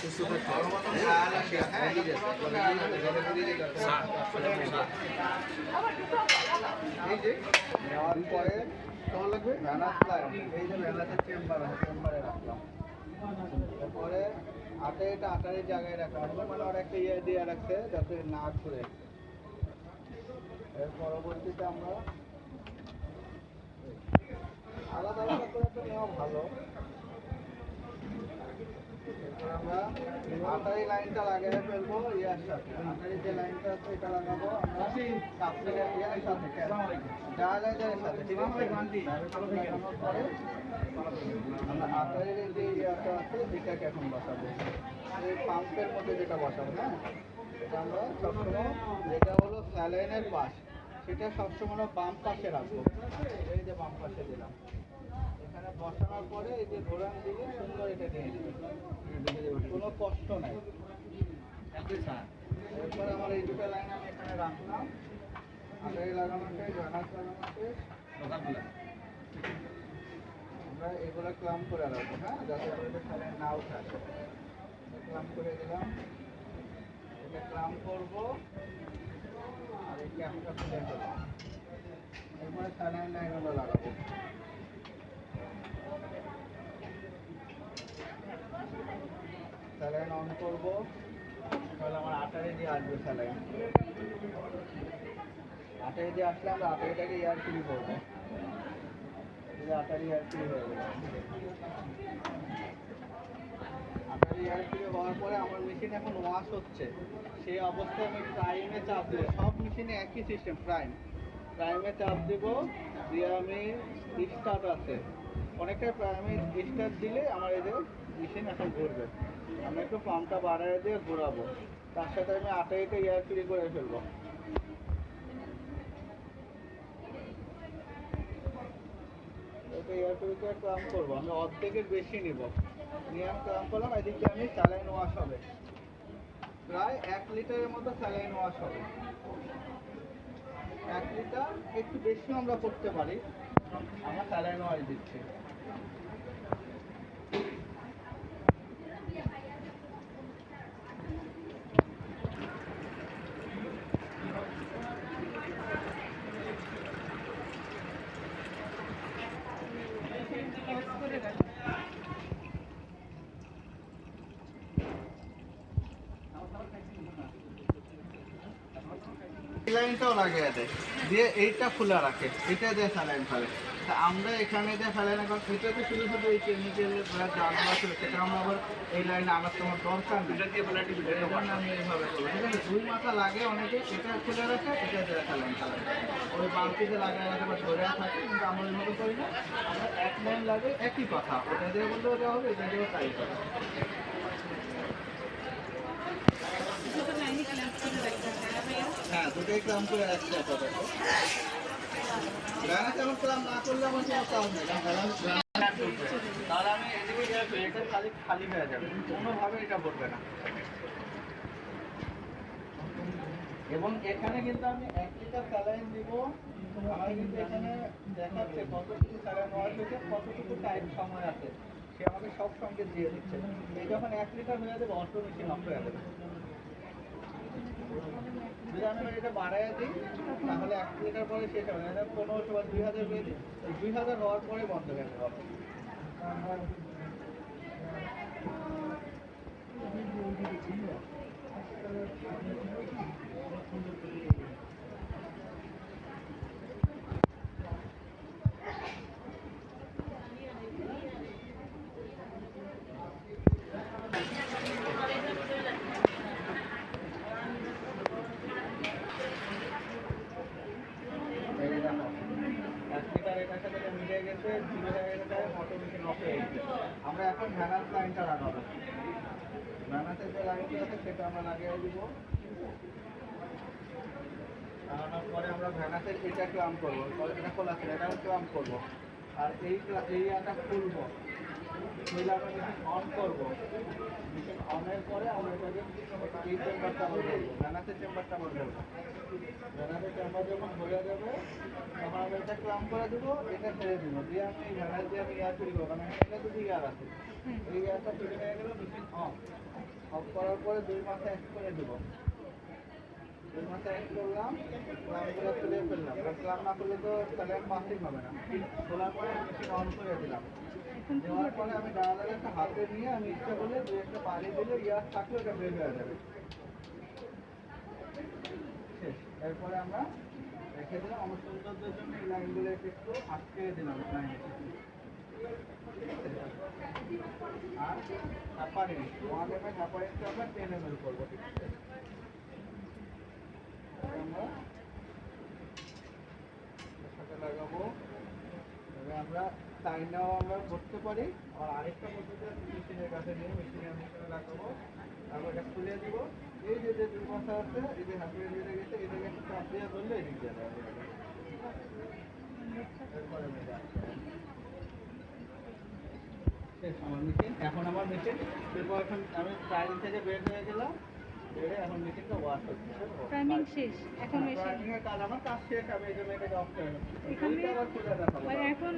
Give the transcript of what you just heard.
সুস্থ থাকতে এই যে নেওয়ার পরে কেমন লাগবে ভ্যানাস লাইন, এই যে ভ্যানাসের চেম্বার আছে, চেম্বারে রাখলাম। তারপরে এটা আটারের জায়গায় রাখা হবে, মানে ওরা একটা ইয়ে দিয়ে রাখছে যাতে না ঘুরে। এর পরবর্তীতে আমরা আলাদা আলাদা করে তো নেওয়া ভালো। এরপর আমরা আটারি লাইনটা লাগিয়ে ফেলবো ইয়ার সাথে, আটারি যে লাইনটা আছে এটা লাগাবো আমরা কাপড়ের ইয়ার সাথে, ডায়ালাইজারের সাথে। ঠিক আছে, লাগানোর পরে আমরা আটারির যে ইয়াটা আছে এটাকে এখন বসাবো, এই পাম্পের মধ্যে যেটা বসাবো। হ্যাঁ, এটা আমরা সবসময়, যেটা হলো স্যালাইনের পাশ, সেটা সবসময় বাম পাশে রাখবো। এই যে বাম পাশে দিলাম, এখানে বসানোর পরে এই যে ঘোরান দিকে সুন্দর এটা নিয়ে নেবে, কোনো কষ্ট নাই। এরপরে আমার এই দুটো লাইন আমি এখানে রাখলাম, আটারি লাগানো শেষ, ভ্যানাস লাগানো শেষ। আমরা এগুলো ক্লাম্প করে রাখবো, হ্যাঁ, যাতে করে স্যালাইন না উঠে আসে। ক্লাম্প করে দিলাম, এটা ক্লাম্প করবো আর এই ক্যাপটা খুলে ফেলবো। এরপরে স্যালাইন লাইনগুলো লাগাবো। স্যালাইন অন করবো, তাহলে আমার আটারে দিয়ে আসবে স্যালাইন। আটারে দিয়ে আসলে আমরা আটারিটাকে এয়ার ফ্রি করবো। আটারি এয়ার ফ্রি হয়ে গেল। আটারি এয়ার ফ্রি হওয়ার পরে আমার মেশিন এখন ওয়াশ হচ্ছে, সেই অবস্থায় আমি প্রাইমে চাপ দেবো। সব মেশিনে একই সিস্টেম, প্রাইমে চাপ দেবো, দিয়ে আমি স্টার্ট আছে অনেকটাই, প্রাইমে স্টার্ট দিলে আমার এই যে মেশিন এখন ঘুরবে। আমি একটু পাম্পটা বাড়ায় দিয়ে ঘোরাবো, তার সাথে আমি আটারিটা এয়ার ফ্রি করে ফেলবো। এটা এয়ার ফ্রি করে ক্লাম্প করবো, আমি অর্ধেকের বেশি নিব, নিয়ে আমি ক্লাম্প করলাম। এদিক দিয়ে আমি স্যালাইন ওয়াশ হবে, প্রায় 1 লিটারের মতো স্যালাইন ওয়াশ হবে। 1 লিটার একটু বেশি আমরা করতে পারি। আমরা স্যালাইন ওয়াশ দিচ্ছি। লাইনটাও লাগিয়ে দেয়, দিয়ে এইটা খোলা রাখে, এটা দিয়ে স্যালাইন ফেলে। তা আমরা এখানে যে স্যালাইন, এখন এটাতে শুধু শুধু এই কেমিক্যালের জানলা ছিল, সেটা আমরা আবার এই লাইনে আনার তোমার দরকার নেই। আমি এইভাবে করবো, ঠিক আছে। 2 মাথা লাগে অনেকে, এটা খুলে রাখে, এটা দিয়ে স্যালাইন ফেলে। ওই বালতিতে লাগিয়ে রাখে বা ধরে থাকে, কিন্তু আমরা ওইভাবে করি না। আমরা 1 লাইন লাগে, একই কথা, ওটা দিয়ে বললেও দেওয়া হবে, এটা দিয়েও তাই হবে। হ্যাঁ, দুটোই ক্লাম করে রাখছি আপাতত। ব্যালেন্স এখন ক্লাম না করলে আমার কোনো কাজ নেই, কারণ ব্যালেন্স তাহলে আমি এদিকে এটা খালি খালি হয়ে যাবে, কোনোভাবে এটা ভরবে না। এবং এখানে কিন্তু আমি 1 লিটার স্যালাইন দিব। আমার কিন্তু এখানে দেখাচ্ছে কতটুকু স্যালাইন ওয়াশ হয়েছে, কতটুকু টাইম সময় আছে, সে আমাকে সব সঙ্গে দিয়ে দিচ্ছে। এই যখন 1 লিটার হয়ে যাবে, অটো মেশিন অফ হয়ে যাবে। যদি আমি এটা বাড়াইয়া দিই, তাহলে 1 লিটার পরে শেষ হবে না, 1500 বা 2000 হয়ে দিই, 2000 হওয়ার পরে বন্ধ হয়ে যাবে। আমরা এখন ভ্যানাস লাইনটা লাগাবো, ভ্যানাসের যে লাইনটা আছে সেটা আমরা লাগিয়ে দিব। লাগানোর পরে আমরা ভ্যানাসের এটা ক্লাম্প করবো, এটা খোলা ছিল, এটা ক্লাম্প করবো। আর এই আটা খুলবো, খুলে আমরা মেশিন অন করবো। মেশিন অনের পরে আমরা এটাকে এই চেম্বারটা আমরা ধরবো, ভ্যানাসের চেম্বারটা আমরা ধরবো। ভ্যানাসের চেম্বার যখন ভরে যাবে, তখন আমরা এটা ক্লাম্প করে দেবো, এটা ছেড়ে দেবো, দিয়ে আমি ভ্যানাস দিয়ে আমি এয়ার তৈরি করবো, কারণ এটা যদি ইয়ার আছে। এই ইয়ারটা তৈরি হয়ে গেল, মেশিন অফ। অফ করার পরে 2 মাসে এক করে দেবো। 2 মাসে এক করলাম, ক্লামগুলো তুলে ফেললাম। ক্লাম না করলে তো তাহলে পাসিং হবে না। খোলার পরে মেশিন অন করে দিলাম। দেওয়ার পরে আমি ডায়ালারটা হাতে নিয়ে আমি ইচ্ছা করলে 2-1টা পানি দিলে ইয়ার থাকলে ওটা বের হয়ে যাবে। শেষ। এরপরে আমরা রেখে দিলাম। আমার সৌন্দর্যের জন্য এই লাইনগুলো একটু আটকে দিলাম লাইনে। আর হ্যাপারিন 1 ml হ্যাপারিনটা আমরা 10 ml করবো, ঠিক আছে? আমরা সাথে লাগাবো। এবার আমরা চাইনাও আমরা করতে পারি। আর আরেকটা পদ্ধতি আছে, মেশিনের কাছে নিয়ে মেশিনের ভিতরে লাগাবো, তারপর এটা খুলে দিব। এই যে যে দুর্বলতা আছে, এই যে হ্যাপারিন যেটা গেছে, এটাকে একটু চাপ দিয়ে ধরলে এদিক দিয়ে যাবে। এরপরে আমার মেশিন, এখন আমার মেশিন প্রিপারেশন, আমি ট্রায়াল থেকে বের হয়ে গেলাম, বেরে এখন মেশিনটা ওয়াশ হচ্ছে। টাইমিং শেষ, এখন মেশিন প্রাইমিংয়ের কাজ আমার কাজ শেষ, আমি এই জন্য এটাকে অফ করে এখানে আবার খুলে দেখাবো। এখন